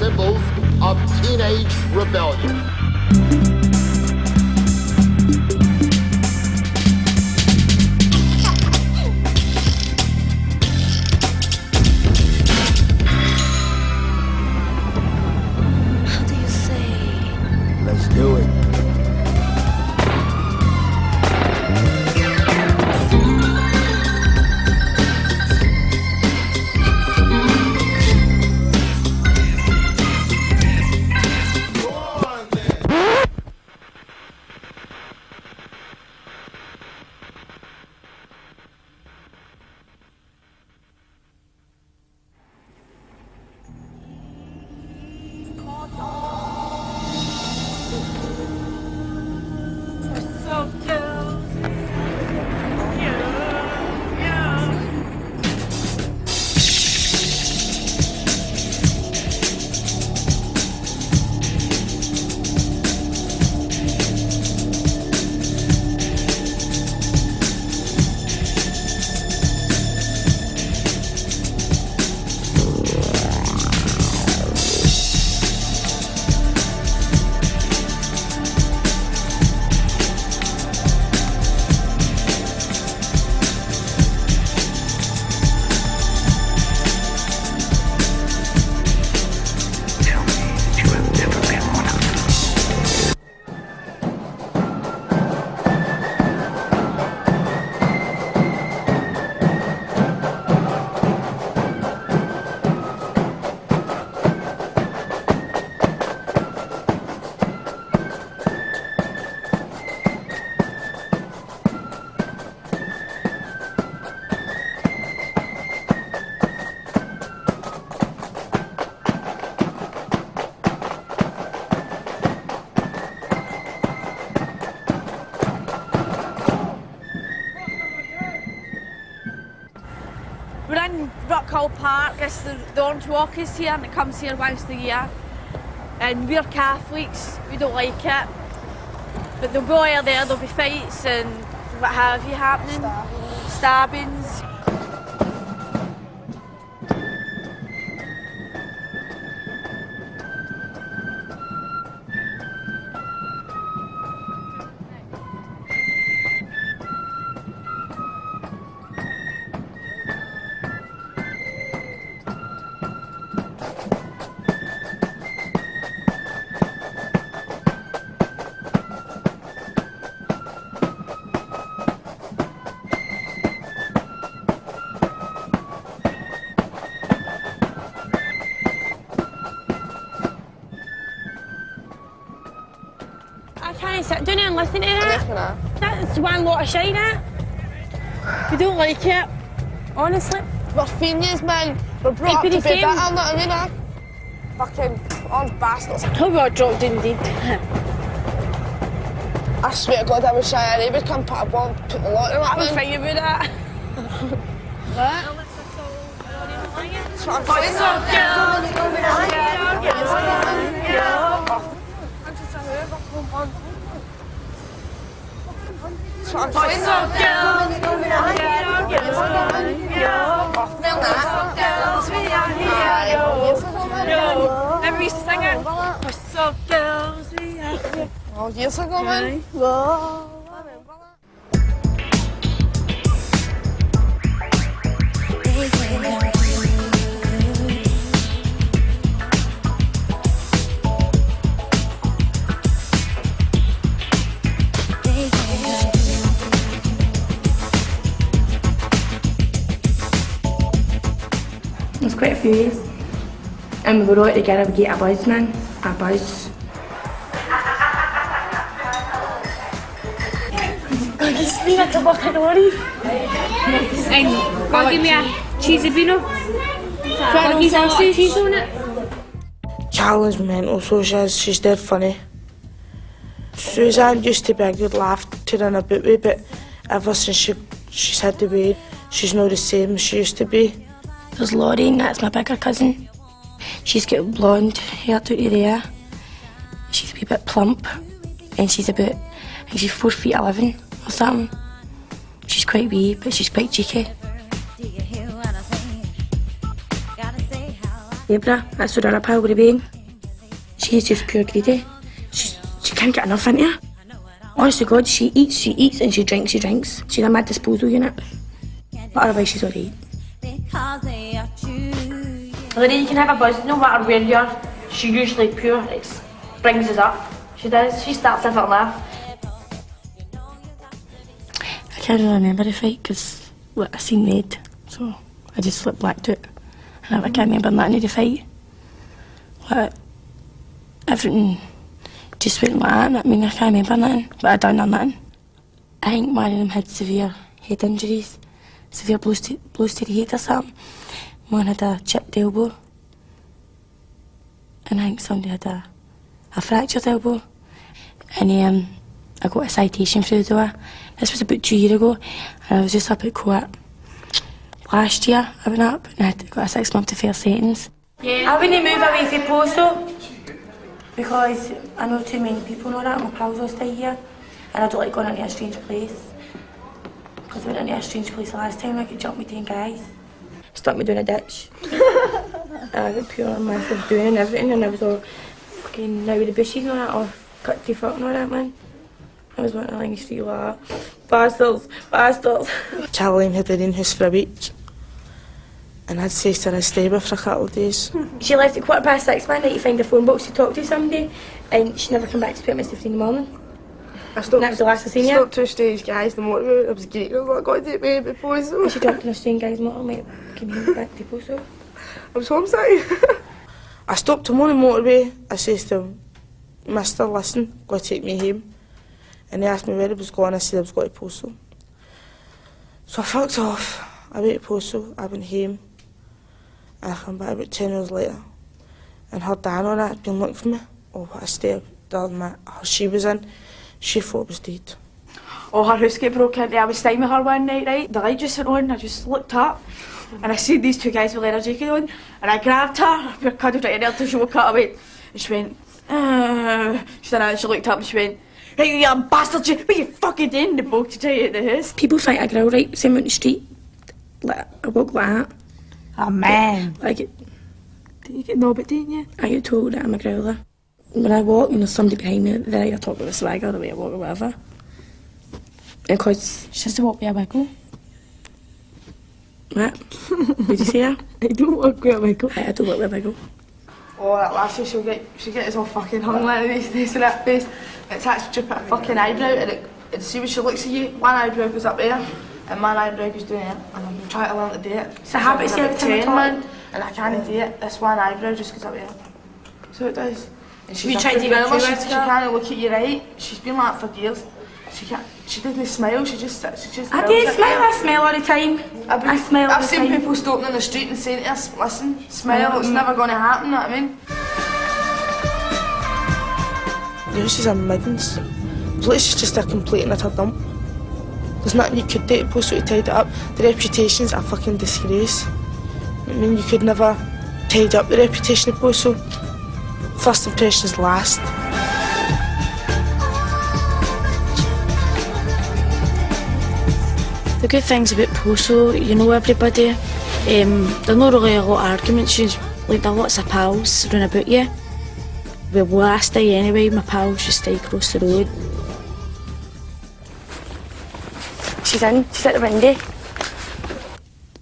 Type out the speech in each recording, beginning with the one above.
symbols of teenage rebellion. How do you say? Let's do it. We're in Rockhill Park, it's the Orange Walk is here and it comes here once a year. And we're Catholics, we don't like it. But there'll be all there, there'll be fights and what have you happening. Stabbings. I can't sit down and listen to that. That's one lot of shite, that. If you don't like it, honestly. We're females, man. We're brought up to be better, you know what I mean? Fucking orange bastards. How we all dropped in dead. I swear to God, I wish I would come put a bomb, put the lot in it. I'm fine about that. What? That's what I'm saying. That's what I'm Remember we used to sing it? We're so girls, we are here. Oh, years ago, man. It was quite a few years. And we were all together, we get a buzz, man. A buzz. It's been a couple of calories. And go give me a cheesy beano. Buggies and cheese on it. Carolyn's mental, so she's dead funny. Suzanne used to be a good laughter and about me, but ever since she's had the weight, she's not the same as she used to be. There's Laurie, and that's my bigger cousin. She's got blonde hair to there. She's a wee bit plump, and she's about, I think she's 4'11" or something. She's quite wee, but she's quite cheeky. Debra, that's where our pal would have been. She's just pure greedy. She can't get enough into her. Honest to God, she eats, and she drinks. She's a mad disposal unit. But otherwise, she's alright. Lady, you can have a buzz, no matter where you are. She usually pure, brings us up. She does. She starts every laugh. I can't really remember the fight because I seen red, so I just slipped back to it. And I can't remember nothing of the fight. Everything just went like that. I mean, I can't remember nothing, but I don't know nothing. I think one of them had severe head injuries, severe blows to the head or something. One had a chipped elbow, and I think somebody had a fractured elbow. And I got a citation through the door. This was about 2 years ago, and I was just up at court. Last year I went up and I got a 6-month deferred sentence. Yeah. I wouldn't move away from Possil because I know too many people know that. My pals all stay here, and I don't like going into a strange place. Because I went into a strange place the last time, I got jumped with 10 guys. Stuck me down a ditch. I got pure massive doing and everything, and I was all fucking out with the bushes and all that, or cut to foot and all that, man. I was wandering along the street like that. Bastards. Caroline had her in house for a week, and I'd say to her I'd stay with her for a couple of days. She left at 6:15 one night to find a phone box to talk to somebody, and she never came back to put Mr. 3 in the morning. And that was the last I seen her. Stopped 2 strange guys in the motorway. It was great. I was like, God, take me to Possil. She jumped in a strange guy's motor, mate. Came here back to Possil. I was homesick. I stopped him on the motorway. I says to him, Mister, listen, go take me home. And he asked me where he was going. I said I was going to Possil. So I fucked off. I went to Possil, I went home. And I came back about 10 hours later. And her dad and that had been looking for me. Oh, what a state she was in. She thought I was dead. Oh, her house got broke into. I was staying with her one night, right? The light just went on, I just looked up. And I seen these 2 guys with leather jacket on. And I grabbed her, we cuddled right in there till she woke up away. And she went, She said, and she looked up and she went, "Hey, you bastard, what you fucking doing?" They both to you at the house. People fight a girl, right? Same on the street. Like, I walk like that. Oh, man. Do you get knobbed, didn't you? I get told that I'm a growler. When I walk and there's somebody behind me, they either talk with a swagger the way I walk or whatever. Because she has to walk with a wiggle. What? Did you say that? I don't walk with a wiggle. I don't walk with a wiggle. Oh, that lassie, she'll get us all fucking hung like these days in that face. It's actually just put a fucking eyebrow, and see when she looks at you, one eyebrow goes up there, and one eyebrow goes down there, and I've been trying to learn to do it. It's a habit, see, every time I talk. Man, and I can't do it. This one eyebrow just goes up there. So it does. And she's tried to do it too, she can't look at you right. She's been like that for years. She doesn't smile, she just sits, she just I do smile, I smile all the time. I smile all the time. I've seen people stopping in the street and saying to us, listen, smile, it's never going to happen, you know what I mean? The house is a middens. The place is just a complete and utter dump. There's nothing you could do to Possil to tidy it up. The reputation's a fucking disgrace. I mean, you could never tidy up the reputation of Possil. First impressions last. The good things about Possil, you know everybody. There's not really a lot of arguments. There are lots of pals round about you. Well, last day anyway, my pals just stay across the road. She's at the window.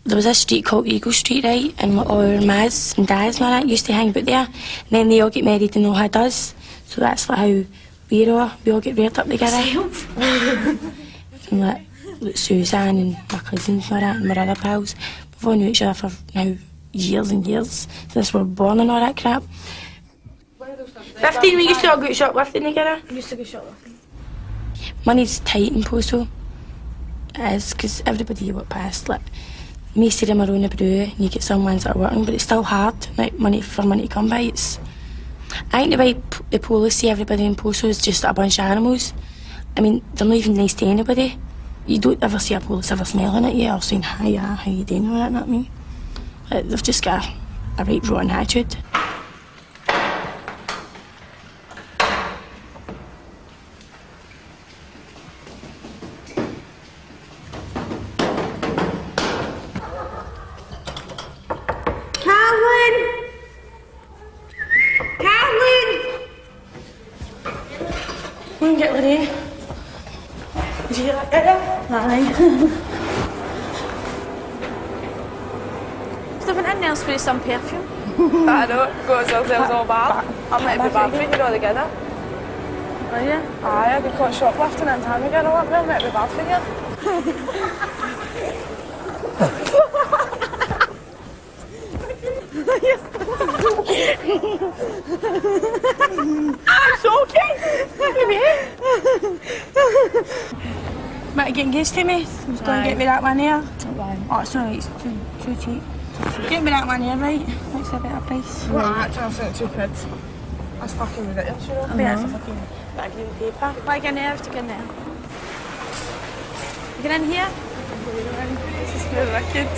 There was a street called Eagle Street, right? And all our mas and dads and all that used to hang about there. And then they all get married and all had us. So that's like how we all get reared up together. And like Suzanne and my cousins and all that, and my other pals. We've all knew each other for now years and years, since we were born and all that crap. 15, we used to all go shoplifting together. We used to go shoplifting. Money's tight in Possil. It is, because everybody you walk past, like, most of them are on the brew, and you get some ones that are working, but it's still hard, like, money to come by. I think the way the police see everybody in Possil is just a bunch of animals. I mean, they're not even nice to anybody. You don't ever see a police ever smelling at you or saying, "Hi, how you doing?" or that, know what I mean? Like, they've just got a right rotten attitude. Carolyn! Go and get ready. Did you hear that guy there? Aye. They went in there and sprayed some perfume. I know, goes ourselves all bad. I'm meant to be bad for you all together. Are you? Aye, I got caught shoplifting in town again a lot, I'm meant to be bad for you. I'm joking! Come here. Might get engaged to me. Just go and get me that one here. Oh, it's alright, it's too cheap. Get me that one here, right? That's a better price. Well, actually, I sent 2 quid. That's fucking ridiculous, you know. I bet it's a fucking bit of green paper. Why get in there? To get in there? You get in here? This is really wicked.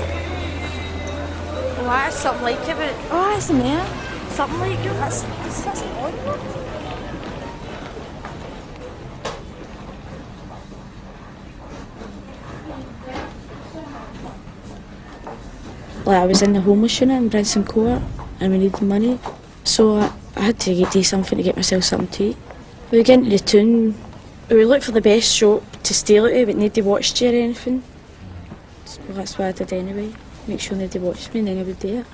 Oh, that's something like it, but Oh, it's in there. something like it. That's odd. Like, I was in the homeless unit in Brinson Court and we needed money, so I had to do something to get myself something to eat. We were getting to the town, we would look for the best shop to steal it to, but nobody watched you or anything. So that's what I did anyway, make sure nobody watched me and then I would do it.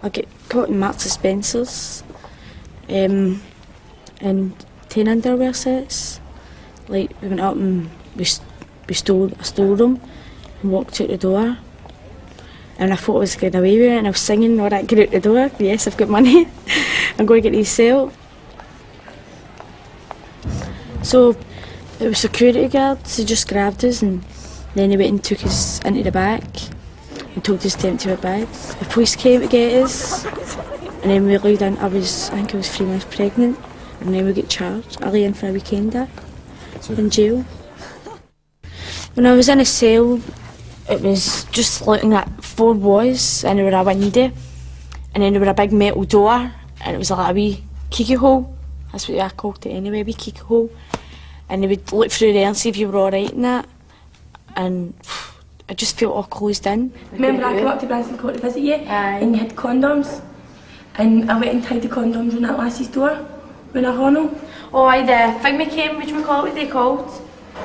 I got caught in Marks and Spencer's and 10 underwear sets. Like, we went up and I stole them and walked out the door. And I thought I was getting away with it and I was singing all that, get out the door, yes, I've got money, I'm going to get these sell. So it was security guards, they just grabbed us and then they went and took us into the back and told us to empty our bags. The police came to get us and then we laid in, I think I was 3 months pregnant and then we got charged. I lay in for a weekend in jail. When I was in a cell, it was just looking at 4 walls and there were a window and then there were a big metal door and it was like a wee keeky hole. That's what I called it anyway, a wee keeky hole. And they would look through there and see if you were alright in that. And I just felt all closed in. Remember I came up to Brinson Court to visit you and you had condoms and I went and tied the condoms in that lassie's door with a hornel. Oh, aye, the thing we came, which we call it, what they called?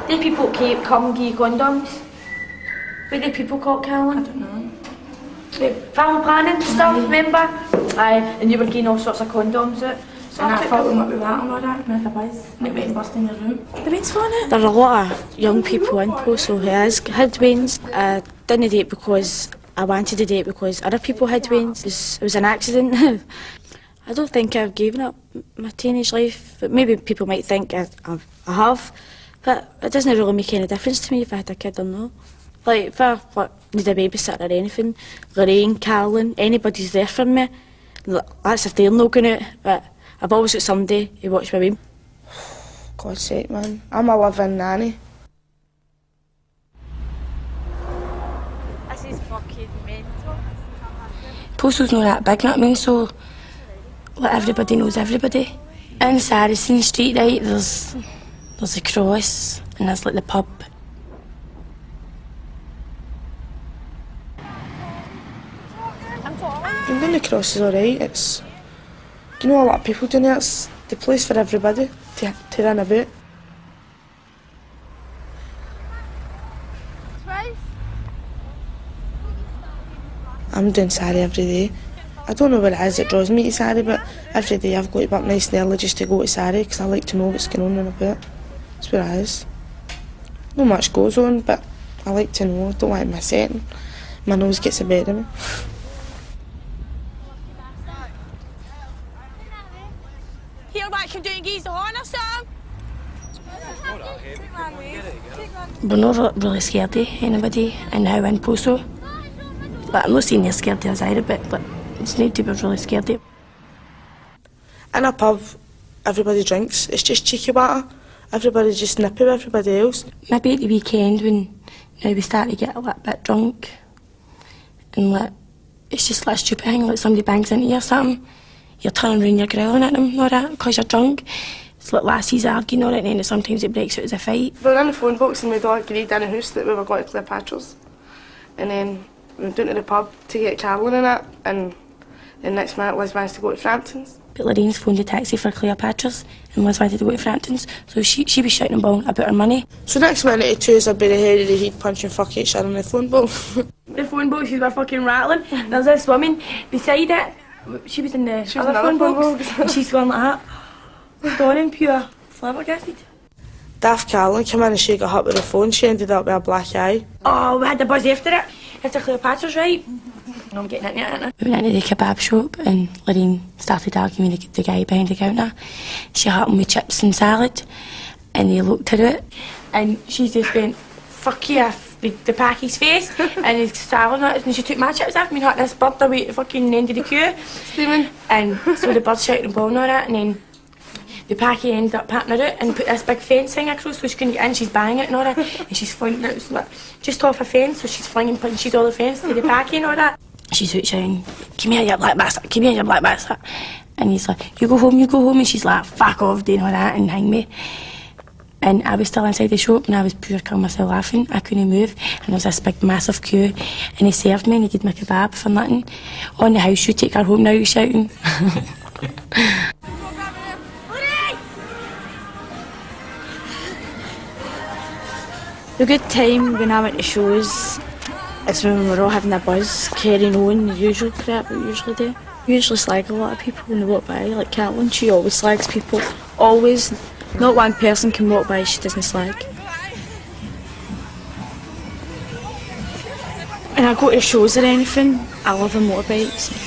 The people come and give you condoms. What the people called, Caroline? I don't know. The family planning stuff, remember? Aye, and you were getting all sorts of condoms out. And I filled them up with that and all that, and I was, and it went and burst in your room. The weed's funny. There are a lot of young people in Possil who had weans. I didn't do it because I wanted to do it because other people had weans. It was an accident. I don't think I've given up my teenage life, but maybe people might think I have, but it doesn't really make any difference to me if I had a kid or not. Like, if I need a babysitter or anything, Lorraine, Carolyn, anybody's there for me. That's if they're not going out, but I've always got somebody who watch my baby. God's sake, man. I'm a living nanny. This is fucking mental. Possil's not that big, not me, so like, everybody knows everybody. In Saracen Street, right, there's a cross and there's like the pub. I'm doing the cross is alright. It's, you know, a lot of people doing it. It's the place for everybody to run about. I'm doing sari every day. I don't know what it is that draws me to sari, but every day I've got to be up nice and early just to go to sari because I like to know what's going on and about. That's what it is. Not much goes on, but I like to know. I don't want to miss it. My nose gets the better of me. Here, what you doing? Geese the horn or something? We're not really scared of anybody in how in Possil. But I'm not saying they're scared of us either, but like, it's need to be really scared of. In a pub, everybody drinks. It's just cheeky batter. Everybody just nippy with everybody else. Maybe at the weekend when we start to get a little bit drunk and like, it's just like a stupid thing, like somebody bangs into you or something. you're turning around, you're growling at them and all that, because you're drunk. It's like lassies arguing all right, and then sometimes it breaks out as a fight. We were in the phone box and we'd all agreed in the house that we were going to Cleopatra's. And then we went down to the pub to get Carolyn in it, and the next minute Liz managed to go to Frampton's. But Lorraine's phoned a taxi for Cleopatra's, and Liz wanted to go to Frampton's, so she was shouting and bawling about her money. So next minute the two of us are by the head of the head punching fuck each other on the phone box. The phone boxes were fucking rattling. There's this woman beside it. She was in the other phone box. And she's going like that. Stunning, pure, flabbergasted. Daft Carolyn came in and she got hit with the phone. She ended up with a black eye. Oh, we had the buzz after it. After Cleopatra's, right? I'm getting into it, aren't I? We went into the kebab shop and Lorraine started arguing with the guy behind the counter. She hit him with chips and salad and he looked at it And she just went, fuck you, with the packy's face and his salad on it. And she took my chips off me and hit this bird away at the fucking end of the queue. Steaming. And so the bird's shouting and bawling on it, and then the packy ended up patting her out and put this big fence thing across so she couldn't get in. She's banging it and all that, and she's flinging it so like, just off a fence, so she's flinging punches all the fence to the packy and all that. She's out shouting, come here you black bastard, come here you black bastard. And he's like, you go home, and she's like, fuck off, doing all that and hang me. And I was still inside the shop and I was pure killing myself laughing. I couldn't move and there was this big massive queue and he served me and he gave me a kebab for nothing. On the house, you take her home now, he's shouting. The good time when I went to shows is when we were all having a buzz, carrying on the usual crap we usually do. We usually slag a lot of people when they walk by, like Catelyn, she always slags people, always. Not one person can walk by she doesn't slag. When I go to shows or anything, I love the motorbikes.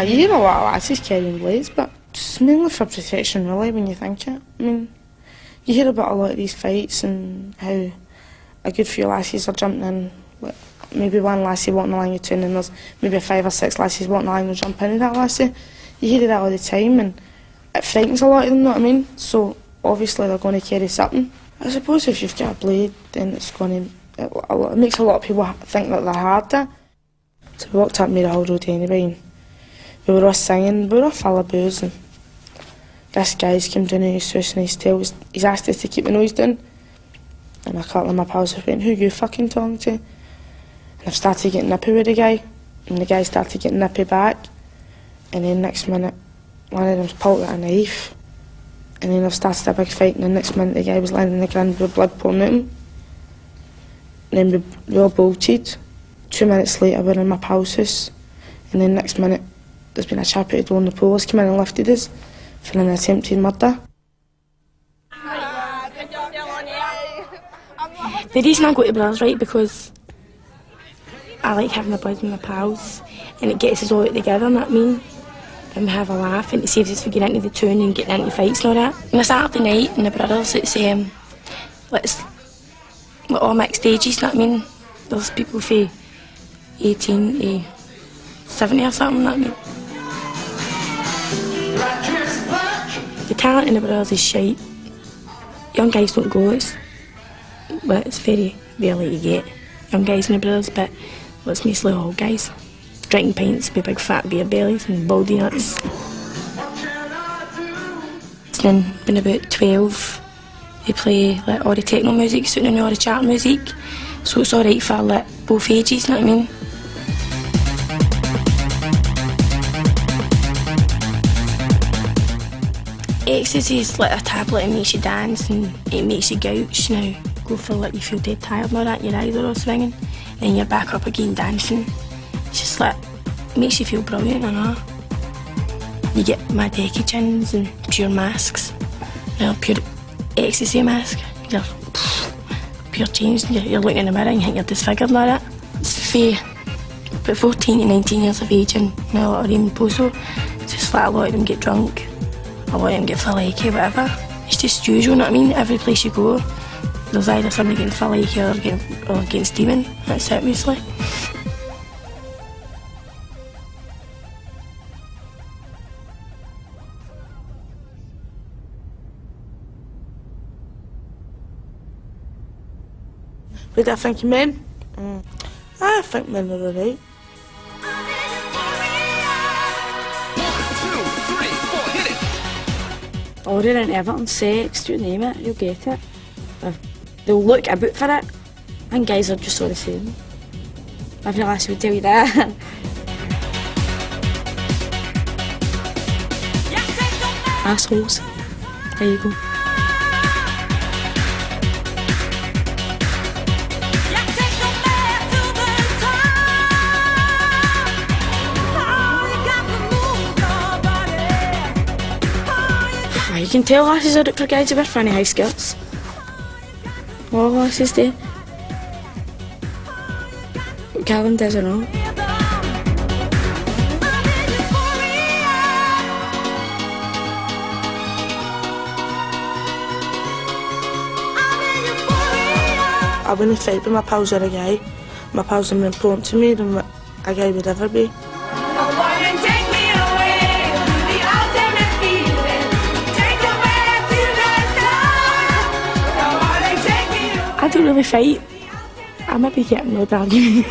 You hear a lot of lasses carrying blades, but it's mainly for protection really when you think it. I mean, you hear about a lot of these fights and how a good few lassies are jumping in. Like, maybe one lassie walking along the tune and there's maybe 5 or 6 lassies walking along and jump into that lassie. You hear that all the time and it frightens a lot of them, you know what I mean? So obviously they're going to carry something. I suppose if you've got a blade then it's going to, it makes a lot of people think that they're harder. So we walked up Maryhill Road anyway and we were all singing, we were all full of booze and this guy's come down to his house and he's asked us to keep the noise down. And a couple of my pals have went, who are you fucking talking to? And I've started getting nippy with the guy and the guy started getting nippy back. And then next minute one of them's pulled out a knife and then I've started a big fight and the next minute the guy was lying on the ground with blood pouring out him. And then we all bolted. 2 minutes later we're in my pal's house and then next minute there's been a chap at the door and the police came in and lifted us for an attempted murder. The reason I go to Brothers, right, because I like having a buzz with my pals, and it gets us all out together, you know what I mean? And we have a laugh, and it saves us from getting into the tune and getting into fights and all that. On a Saturday night in the Brothers, it's like all mixed ages, you know what I mean? There's people from 18 to 70 or something, you know what I mean? The talent in the Brothers is shite. Young guys don't go, but it's very rarely you get young guys in the Brothers, but it's mostly old guys. Drinking pints with big fat beer bellies and baldy nuts. Then when about 12, they play like all the techno music, suiting in all the chart music. So it's alright for like both ages, you know what I mean? Ecstasy is like a tablet. It makes you dance and it makes you gouge. Now go for like you feel dead tired and all that, your eyes are all swinging, and you're back up again dancing. It's just like, it makes you feel brilliant, I know. You get mad Eki chins and pure masks. Well, pure ecstasy mask. You're pure changed. You're looking in the mirror and you think you're disfigured and all that. It's for about 14 to 19 years of age, and now a lot of them in Possil. It's just like a lot of them get drunk. A lot of them get falaiki, whatever. It's just usual, you know what I mean? Every place you go, there's either somebody getting falaiki or getting steaming. That's it, basically. What do I think of men? I think men are alright. Order and Everton, sex, you name it, you'll get it. They'll look a bit for it, and guys are just all the same. Every lass would tell you that. Assholes. There you go. You can tell lasses are out for guys who wear funny high skirts. All lasses do. Callum does or not. I wouldn't fight with my pals or a guy. My pals are more important to me than what a guy would ever be. I don't really fight. I maybe get an old argument.